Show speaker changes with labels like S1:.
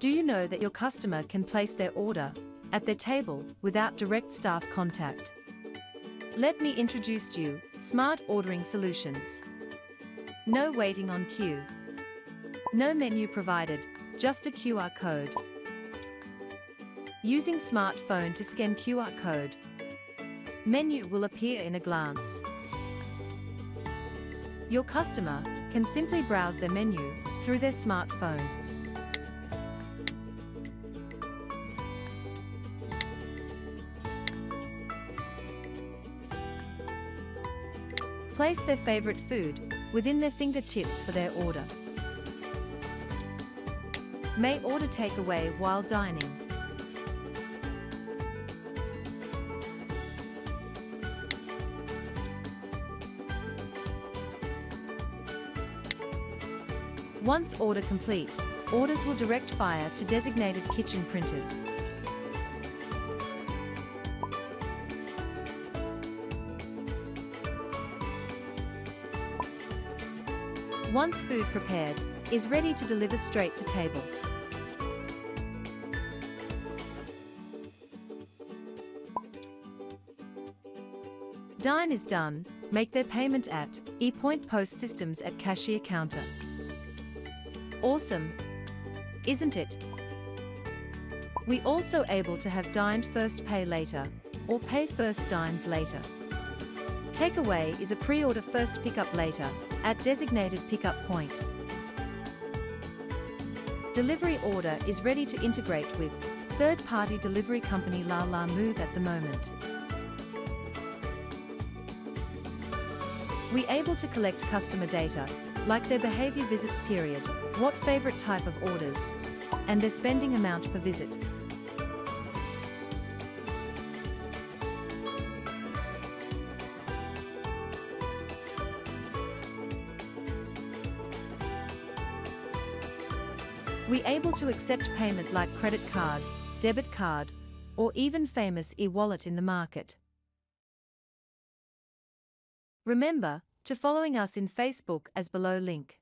S1: Do you know that your customer can place their order at their table without direct staff contact? Let me introduce you Smart Ordering Solutions. No waiting on queue. No menu provided, just a QR code. Using smartphone to scan QR code. Menu will appear in a glance. Your customer can simply browse their menu through their smartphone. Place their favorite food within their fingertips for their order. May order takeaway while dining. Once order complete, orders will direct fire to designated kitchen printers. Once food prepared, is ready to deliver straight to table. Dine is done, make their payment at Epoint POS systems at cashier counter. Awesome, isn't it? We also able to have dined first pay later, or pay first dines later. Takeaway is a pre-order first pickup later, at designated pickup point. Delivery order is ready to integrate with third-party delivery company alor Move at the moment. We able to collect customer data, like their behavior visits period, what favorite type of orders, and their spending amount per visit. We able to accept payment like credit card, debit card, or even famous e-wallet in the market. Remember to following us in Facebook as below link.